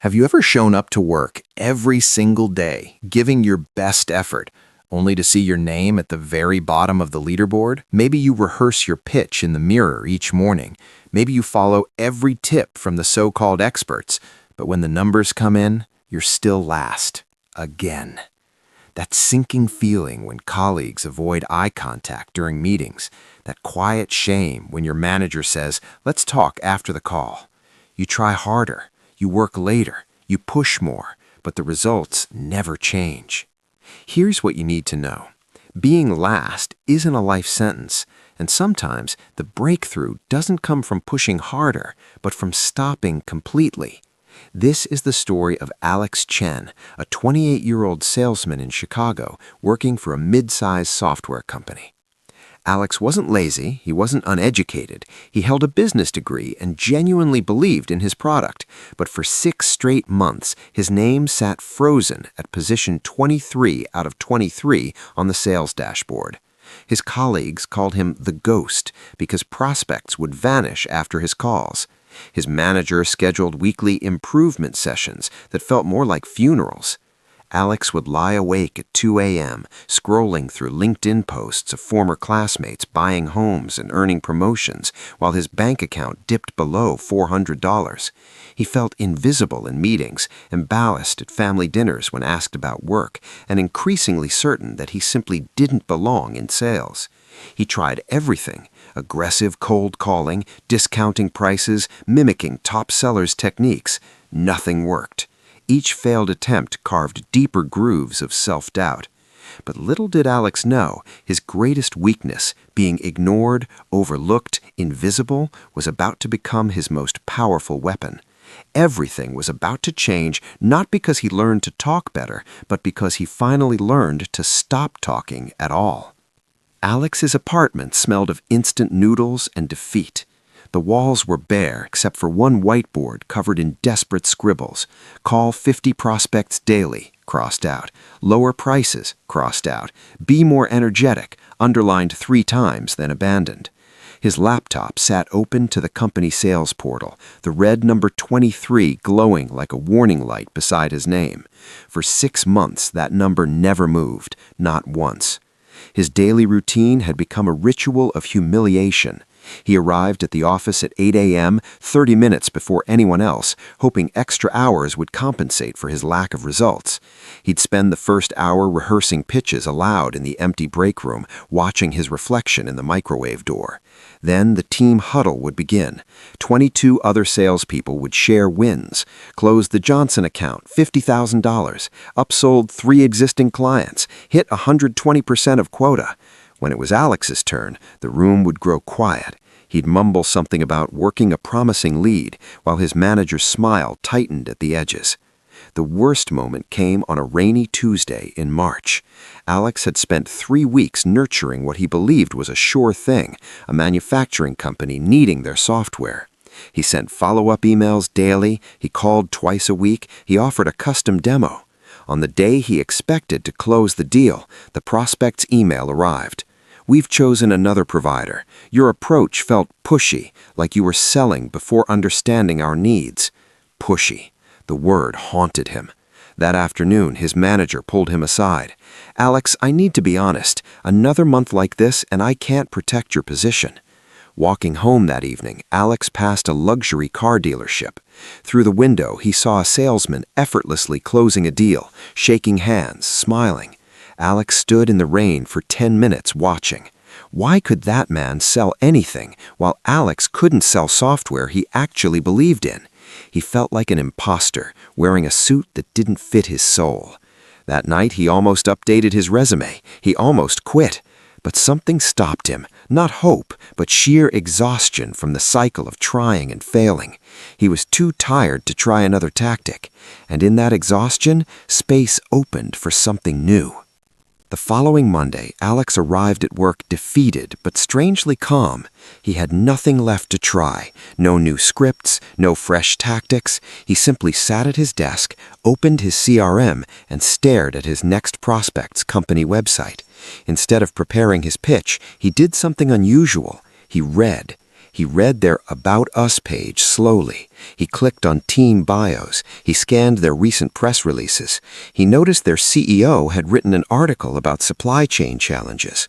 Have you ever shown up to work every single day, giving your best effort, only to see your name at the very bottom of the leaderboard? Maybe you rehearse your pitch in the mirror each morning. Maybe you follow every tip from the so-called experts, but when the numbers come in, you're still last. Again. That sinking feeling when colleagues avoid eye contact during meetings. That quiet shame when your manager says, "Let's talk after the call." You try harder. You work later, you push more, but the results never change. Here's what you need to know. Being last isn't a life sentence, and sometimes the breakthrough doesn't come from pushing harder, but from stopping completely. This is the story of Alex Chen, a 28-year-old salesman in Chicago working for a mid-sized software company. Alex wasn't lazy, he wasn't uneducated, he held a business degree and genuinely believed in his product, but for 6 straight months, his name sat frozen at position 23 out of 23 on the sales dashboard. His colleagues called him the ghost because prospects would vanish after his calls. His manager scheduled weekly improvement sessions that felt more like funerals. Alex would lie awake at 2 a.m., scrolling through LinkedIn posts of former classmates buying homes and earning promotions, while his bank account dipped below $400. He felt invisible in meetings, embarrassed at family dinners when asked about work, and increasingly certain that he simply didn't belong in sales. He tried everything: aggressive cold calling, discounting prices, mimicking top sellers' techniques. Nothing worked. Each failed attempt carved deeper grooves of self-doubt. But little did Alex know, his greatest weakness, being ignored, overlooked, invisible, was about to become his most powerful weapon. Everything was about to change, not because he learned to talk better, but because he finally learned to stop talking at all. Alex's apartment smelled of instant noodles and defeat. The walls were bare except for one whiteboard covered in desperate scribbles. Call 50 prospects daily, crossed out. Lower prices, crossed out. Be more energetic, underlined 3 times, then abandoned. His laptop sat open to the company sales portal, the red number 23 glowing like a warning light beside his name. For 6 months, that number never moved, not once. His daily routine had become a ritual of humiliation. He arrived at the office at 8 a.m., 30 minutes before anyone else, hoping extra hours would compensate for his lack of results. He'd spend the first hour rehearsing pitches aloud in the empty break room, watching his reflection in the microwave door. Then the team huddle would begin. 22 other salespeople would share wins, close the Johnson account, $50,000, upsold 3 existing clients, hit 120% of quota. When it was Alex's turn, the room would grow quiet. He'd mumble something about working a promising lead, while his manager's smile tightened at the edges. The worst moment came on a rainy Tuesday in March. Alex had spent 3 weeks nurturing what he believed was a sure thing, a manufacturing company needing their software. He sent follow-up emails daily, he called twice a week, he offered a custom demo. On the day he expected to close the deal, the prospect's email arrived. "We've chosen another provider. Your approach felt pushy, like you were selling before understanding our needs." Pushy. The word haunted him. That afternoon, his manager pulled him aside. "Alex, I need to be honest. Another month like this, and I can't protect your position." Walking home that evening, Alex passed a luxury car dealership. Through the window, he saw a salesman effortlessly closing a deal, shaking hands, smiling. Alex stood in the rain for 10 minutes watching. Why could that man sell anything while Alex couldn't sell software he actually believed in? He felt like an imposter, wearing a suit that didn't fit his soul. That night, he almost updated his resume. He almost quit. But something stopped him. Not hope, but sheer exhaustion from the cycle of trying and failing. He was too tired to try another tactic. And in that exhaustion, space opened for something new. The following Monday, Alex arrived at work defeated but strangely calm. He had nothing left to try, no new scripts, no fresh tactics. He simply sat at his desk, opened his CRM, and stared at his next prospect's company website. Instead of preparing his pitch, he did something unusual. He read. He read their About Us page slowly. He clicked on team bios. He scanned their recent press releases. He noticed their CEO had written an article about supply chain challenges.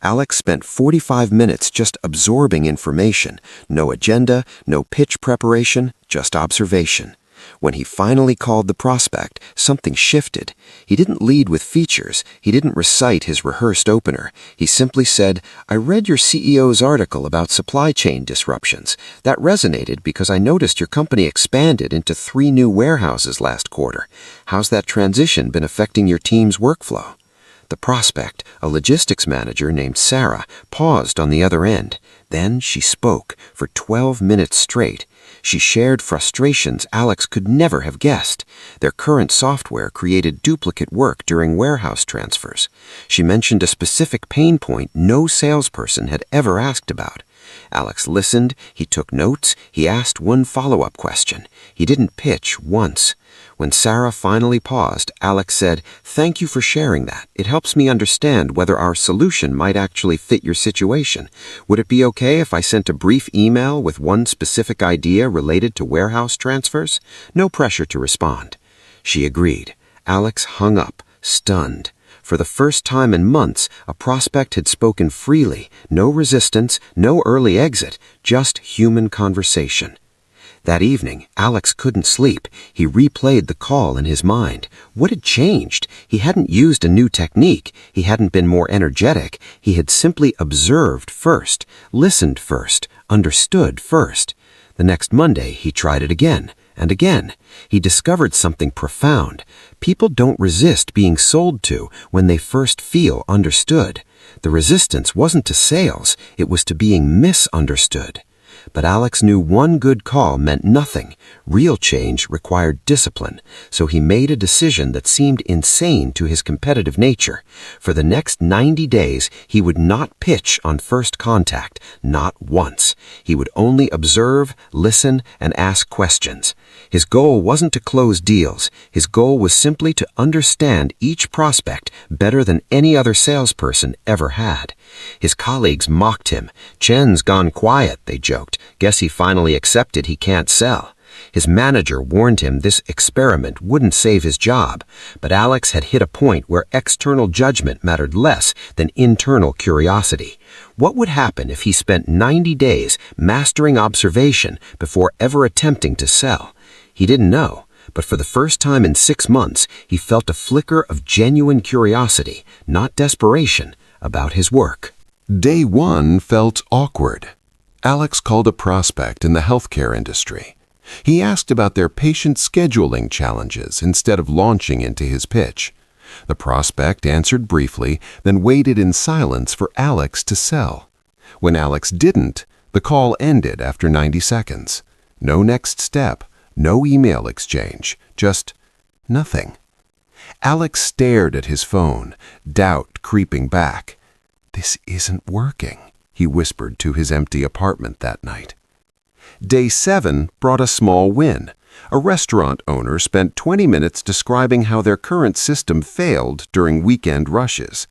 Alex spent 45 minutes just absorbing information. No agenda, no pitch preparation, just observation. When he finally called the prospect, something shifted. He didn't lead with features. He didn't recite his rehearsed opener. He simply said, "I read your CEO's article about supply chain disruptions. That resonated because I noticed your company expanded into 3 new warehouses last quarter. How's that transition been affecting your team's workflow?" The prospect, a logistics manager named Sarah, paused on the other end. Then she spoke for 12 minutes straight. She shared frustrations Alex could never have guessed. Their current software created duplicate work during warehouse transfers. She mentioned a specific pain point no salesperson had ever asked about. Alex listened, he took notes, he asked one follow-up question. He didn't pitch once. When Sarah finally paused, Alex said, "Thank you for sharing that. It helps me understand whether our solution might actually fit your situation. Would it be okay if I sent a brief email with one specific idea related to warehouse transfers? No pressure to respond." She agreed. Alex hung up, stunned. For the first time in months, a prospect had spoken freely. No resistance, no early exit, just human conversation. That evening, Alex couldn't sleep. He replayed the call in his mind. What had changed? He hadn't used a new technique. He hadn't been more energetic. He had simply observed first, listened first, understood first. The next Monday, he tried it again and again. He discovered something profound. People don't resist being sold to when they first feel understood. The resistance wasn't to sales. It was to being misunderstood. But Alex knew one good call meant nothing. Real change required discipline, so he made a decision that seemed insane to his competitive nature. For the next 90 days, he would not pitch on first contact, not once. He would only observe, listen, and ask questions. His goal wasn't to close deals. His goal was simply to understand each prospect better than any other salesperson ever had. His colleagues mocked him. "Chen's gone quiet," they joked. "Guess he finally accepted he can't sell." His manager warned him this experiment wouldn't save his job, but Alex had hit a point where external judgment mattered less than internal curiosity. What would happen if he spent 90 days mastering observation before ever attempting to sell? He didn't know, but for the first time in 6 months, he felt a flicker of genuine curiosity, not desperation, about his work. Day 1 felt awkward. Alex called a prospect in the healthcare industry. He asked about their patient scheduling challenges instead of launching into his pitch. The prospect answered briefly, then waited in silence for Alex to sell. When Alex didn't, the call ended after 90 seconds. No next step, no email exchange, just nothing. Alex stared at his phone, doubt creeping back. "This isn't working," he whispered to his empty apartment that night. Day 7 brought a small win. A restaurant owner spent 20 minutes describing how their current system failed during weekend rushes.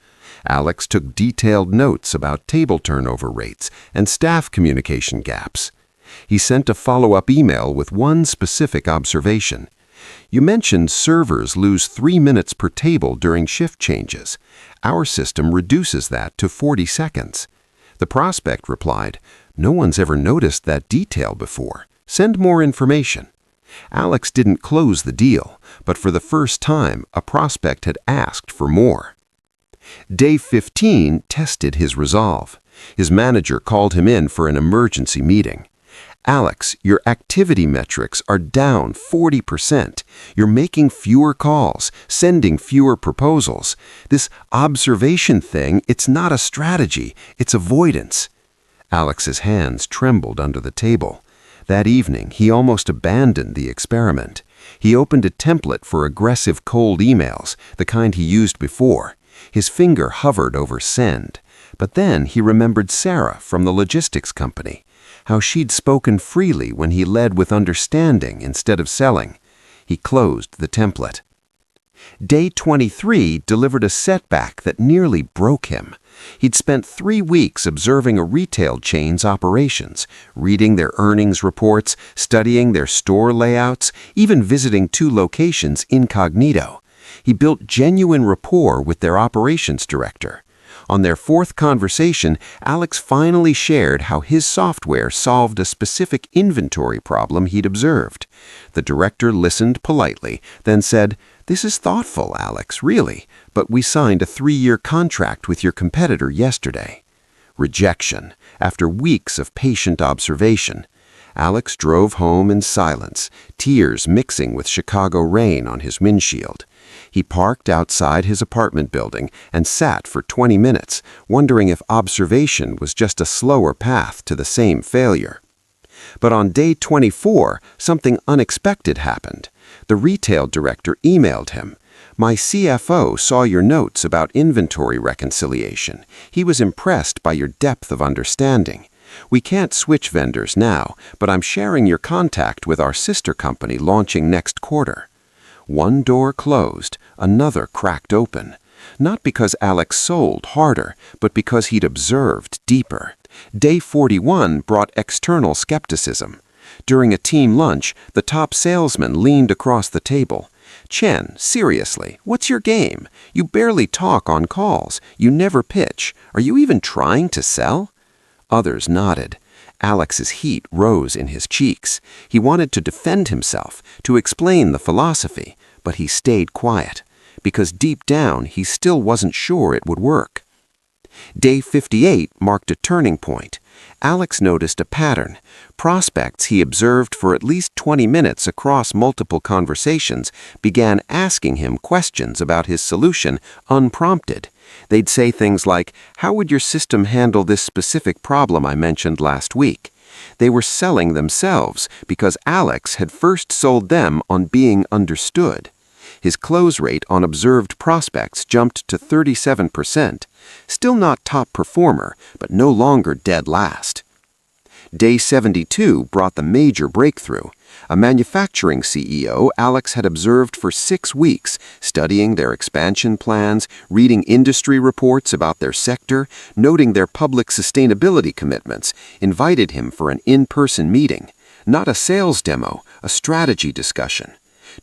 Alex took detailed notes about table turnover rates and staff communication gaps. He sent a follow-up email with one specific observation. "You mentioned servers lose 3 minutes per table during shift changes. Our system reduces that to 40 seconds. The prospect replied, "No one's ever noticed that detail before. Send more information." Alex didn't close the deal, but for the first time, a prospect had asked for more. Day 15 tested his resolve. His manager called him in for an emergency meeting. "Alex, your activity metrics are down 40%. You're making fewer calls, sending fewer proposals. This observation thing, it's not a strategy, it's avoidance." Alex's hands trembled under the table. That evening, he almost abandoned the experiment. He opened a template for aggressive cold emails, the kind he used before. His finger hovered over send. But then he remembered Sarah from the logistics company, how she'd spoken freely when he led with understanding instead of selling. He closed the template. Day 23 delivered a setback that nearly broke him. He'd spent 3 weeks observing a retail chain's operations, reading their earnings reports, studying their store layouts, even visiting 2 locations incognito. He built genuine rapport with their operations director. On their 4th conversation, Alex finally shared how his software solved a specific inventory problem he'd observed. The director listened politely, then said, "This is thoughtful, Alex, really, but we signed a 3-year contract with your competitor yesterday." Rejection, after weeks of patient observation. Alex drove home in silence, tears mixing with Chicago rain on his windshield. He parked outside his apartment building and sat for 20 minutes, wondering if observation was just a slower path to the same failure. But on day 24, something unexpected happened. The retail director emailed him. "My CFO saw your notes about inventory reconciliation. He was impressed by your depth of understanding. We can't switch vendors now, but I'm sharing your contact with our sister company launching next quarter." One door closed, another cracked open. Not because Alex sold harder, but because he'd observed deeper. Day 41 brought external skepticism. During a team lunch, the top salesman leaned across the table. "Chen, seriously, what's your game? You barely talk on calls. You never pitch. Are you even trying to sell?" Others nodded. Alex's heat rose in his cheeks. He wanted to defend himself, to explain the philosophy, but he stayed quiet, because deep down he still wasn't sure it would work. Day 58 marked a turning point. Alex noticed a pattern. Prospects he observed for at least 20 minutes across multiple conversations began asking him questions about his solution unprompted. They'd say things like, "How would your system handle this specific problem I mentioned last week?" They were selling themselves because Alex had first sold them on being understood. His close rate on observed prospects jumped to 37%. Still not top performer, but no longer dead last. Day 72 brought the major breakthrough. A manufacturing CEO Alex had observed for 6 weeks, studying their expansion plans, reading industry reports about their sector, noting their public sustainability commitments, invited him for an in-person meeting. Not a sales demo, a strategy discussion.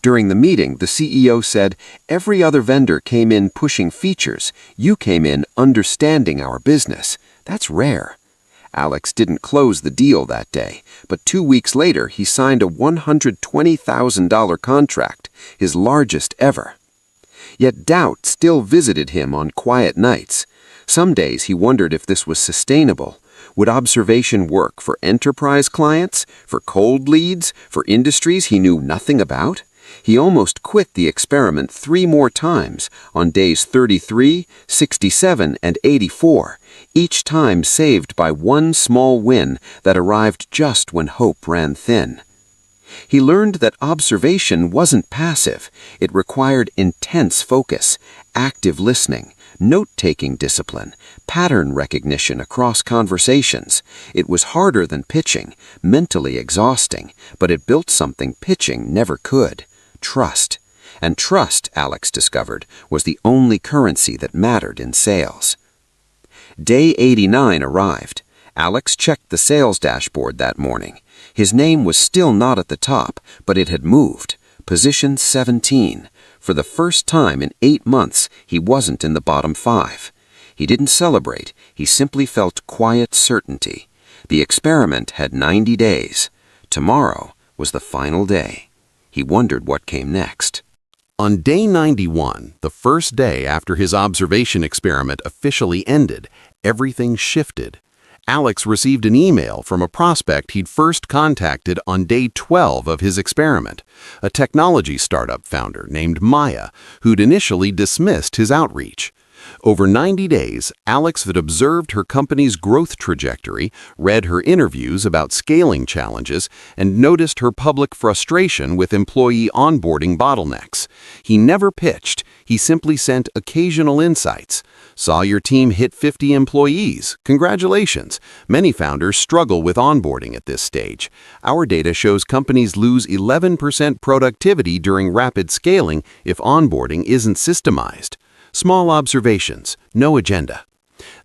During the meeting, the CEO said, "Every other vendor came in pushing features. You came in understanding our business. That's rare." Alex didn't close the deal that day, but 2 weeks later he signed a $120,000 contract, his largest ever. Yet doubt still visited him on quiet nights. Some days he wondered if this was sustainable. Would observation work for enterprise clients, for cold leads, for industries he knew nothing about? He almost quit the experiment 3 more times, on days 33, 67, and 84, each time saved by one small win that arrived just when hope ran thin. He learned that observation wasn't passive. It required intense focus, active listening, note-taking discipline, pattern recognition across conversations. It was harder than pitching, mentally exhausting, but it built something pitching never could. Trust. And trust, Alex discovered, was the only currency that mattered in sales. Day 89 arrived. Alex checked the sales dashboard that morning. His name was still not at the top, but it had moved. Position 17. For the first time in 8 months, he wasn't in the bottom 5. He didn't celebrate. He simply felt quiet certainty. The experiment had 90 days. Tomorrow was the final day. He wondered what came next. On day 91, the first day after his observation experiment officially ended, everything shifted. Alex received an email from a prospect he'd first contacted on day 12 of his experiment, a technology startup founder named Maya, who'd initially dismissed his outreach. Over 90 days, Alex had observed her company's growth trajectory, read her interviews about scaling challenges, and noticed her public frustration with employee onboarding bottlenecks. He never pitched, he simply sent occasional insights. Saw your team hit 50 employees. Congratulations. Many founders struggle with onboarding at this stage. Our data shows companies lose 11% productivity during rapid scaling if onboarding isn't systemized. Small observations, no agenda.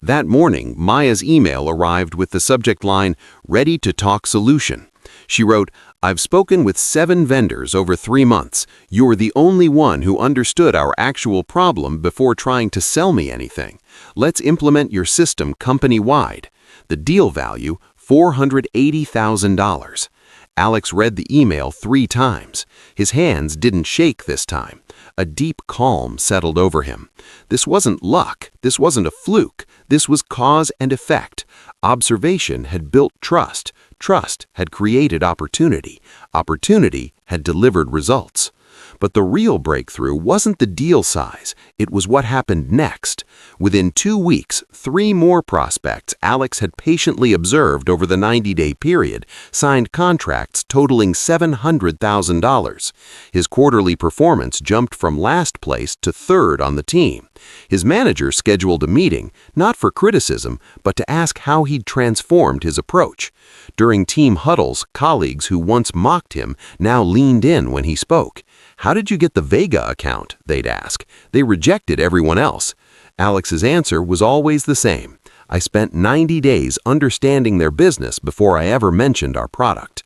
That morning, Maya's email arrived with the subject line, "Ready to talk solution." She wrote, "I've spoken with 7 vendors over 3 months. You're the only one who understood our actual problem before trying to sell me anything. Let's implement your system company-wide." The deal value, $480,000. Alex read the email 3 times. His hands didn't shake this time. A deep calm settled over him. This wasn't luck. This wasn't a fluke. This was cause and effect. Observation had built trust. Trust had created opportunity. Opportunity had delivered results. But the real breakthrough wasn't the deal size. It was what happened next. Within 2 weeks, 3 more prospects Alex had patiently observed over the 90-day period signed contracts totaling $700,000. His quarterly performance jumped from last place to 3rd on the team. His manager scheduled a meeting, not for criticism, but to ask how he'd transformed his approach. During team huddles, colleagues who once mocked him now leaned in when he spoke. "How did you get the Vega account?" they'd ask. They rejected everyone else. Alex's answer was always the same. "I spent 90 days understanding their business before I ever mentioned our product."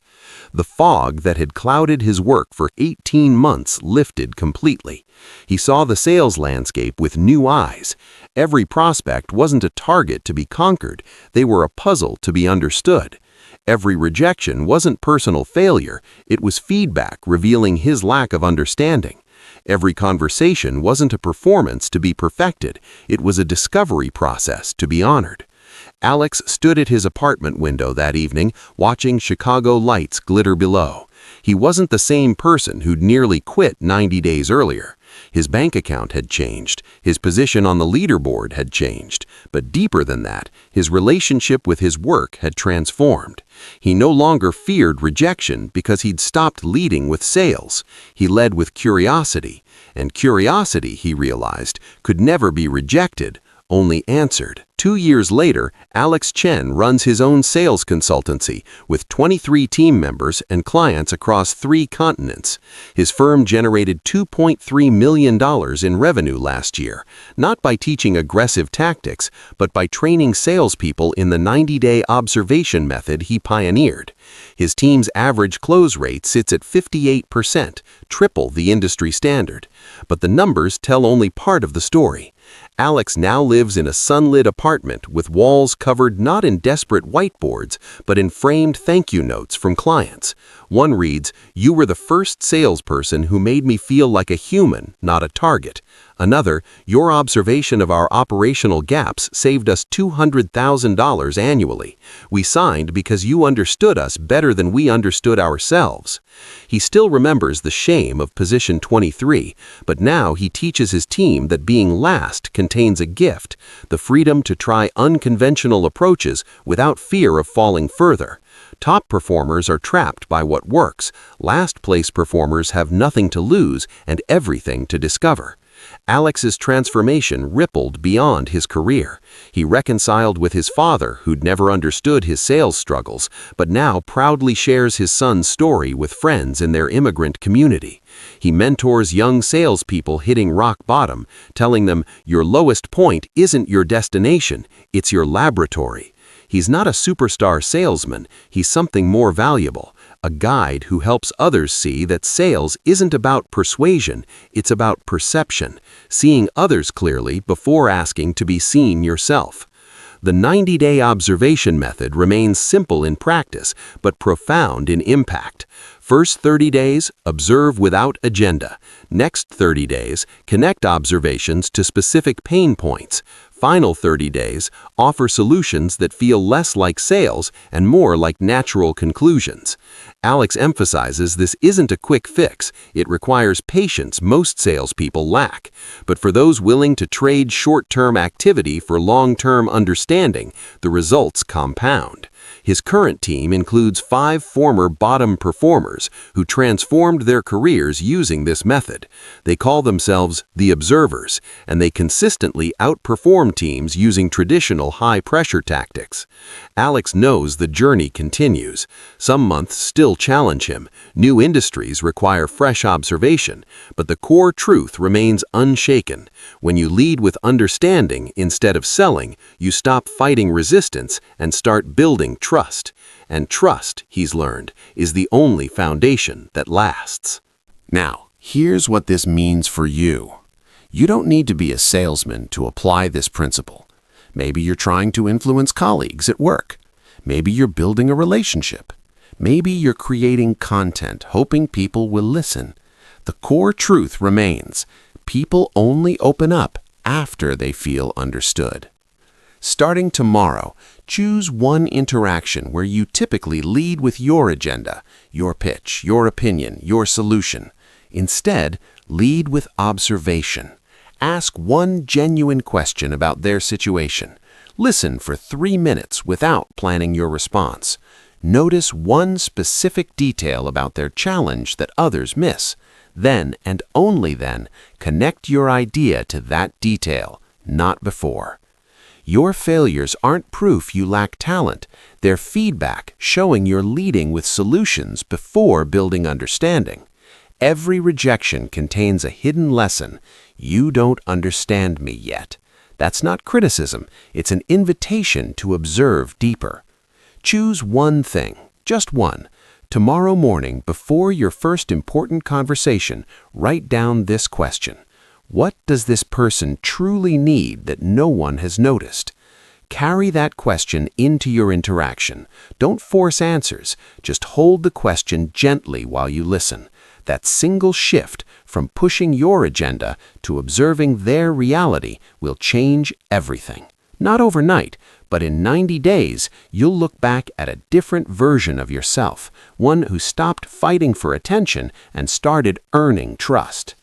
The fog that had clouded his work for 18 months lifted completely. He saw the sales landscape with new eyes. Every prospect wasn't a target to be conquered. They were a puzzle to be understood. Every rejection wasn't personal failure, it was feedback revealing his lack of understanding. Every conversation wasn't a performance to be perfected, it was a discovery process to be honored. Alex stood at his apartment window that evening, watching Chicago lights glitter below. He wasn't the same person who'd nearly quit 90 days earlier. His bank account had changed, his position on the leaderboard had changed, but deeper than that, his relationship with his work had transformed. He no longer feared rejection because he'd stopped leading with sales. He led with curiosity, and curiosity, he realized, could never be rejected, only answered. 2 years later, Alex Chen runs his own sales consultancy with 23 team members and clients across 3 continents. His firm generated $2.3 million in revenue last year, not by teaching aggressive tactics, but by training salespeople in the 90-day observation method he pioneered. His team's average close rate sits at 58%, triple the industry standard. But the numbers tell only part of the story. Alex now lives in a sunlit apartment with walls covered not in desperate whiteboards, but in framed thank you notes from clients. One reads, "You were the first salesperson who made me feel like a human, not a target." Another, "Your observation of our operational gaps saved us $200,000 annually. We signed because you understood us better than we understood ourselves." He still remembers the shame of position 23, but now he teaches his team that being last contains a gift, the freedom to try unconventional approaches without fear of falling further. Top performers are trapped by what works. Last place performers have nothing to lose and everything to discover. Alex's transformation rippled beyond his career. He reconciled with his father, who'd never understood his sales struggles, but now proudly shares his son's story with friends in their immigrant community. He mentors young salespeople hitting rock bottom, telling them, "Your lowest point isn't your destination, it's your laboratory." He's not a superstar salesman, he's something more valuable. A guide who helps others see that sales isn't about persuasion, it's about perception, seeing others clearly before asking to be seen yourself. The 90-day observation method remains simple in practice, but profound in impact. First 30 days, observe without agenda. Next 30 days, connect observations to specific pain points. Final 30 days, offer solutions that feel less like sales and more like natural conclusions. Alex emphasizes this isn't a quick fix. It requires patience most salespeople lack. But for those willing to trade short-term activity for long-term understanding, the results compound. His current team includes 5 former bottom performers who transformed their careers using this method. They call themselves the Observers, and they consistently outperform teams using traditional high-pressure tactics. Alex knows the journey continues. Some months still challenge him. New industries require fresh observation, but the core truth remains unshaken. When you lead with understanding instead of selling, you stop fighting resistance and start building trust. And trust, he's learned, is the only foundation that lasts. Now, here's what this means for you. You don't need to be a salesman to apply this principle. Maybe you're trying to influence colleagues at work. Maybe you're building a relationship. Maybe you're creating content, hoping people will listen. The core truth remains: people only open up after they feel understood. Starting tomorrow, choose one interaction where you typically lead with your agenda, your pitch, your opinion, your solution. Instead, lead with observation. Ask one genuine question about their situation. Listen for 3 minutes without planning your response. Notice one specific detail about their challenge that others miss. Then, and only then, connect your idea to that detail, not before. Your failures aren't proof you lack talent. They're feedback showing you're leading with solutions before building understanding. Every rejection contains a hidden lesson. You don't understand me yet. That's not criticism. It's an invitation to observe deeper. Choose one thing, just one. Tomorrow morning, before your first important conversation, write down this question. What does this person truly need that no one has noticed? Carry that question into your interaction. Don't force answers. Just hold the question gently while you listen. That single shift from pushing your agenda to observing their reality will change everything. Not overnight, but in 90 days, you'll look back at a different version of yourself, one who stopped fighting for attention and started earning trust.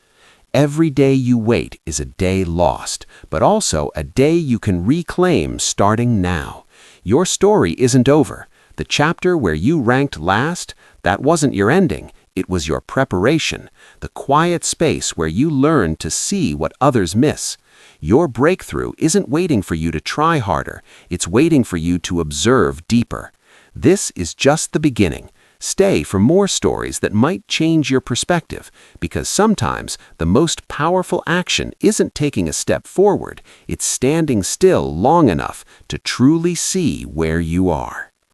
Every day you wait is a day lost, but also a day you can reclaim starting now. Your story isn't over. The chapter where you ranked last, that wasn't your ending. It was your preparation, the quiet space where you learned to see what others miss. Your breakthrough isn't waiting for you to try harder. It's waiting for you to observe deeper. This is just the beginning. Stay for more stories that might change your perspective, because sometimes the most powerful action isn't taking a step forward, it's standing still long enough to truly see where you are.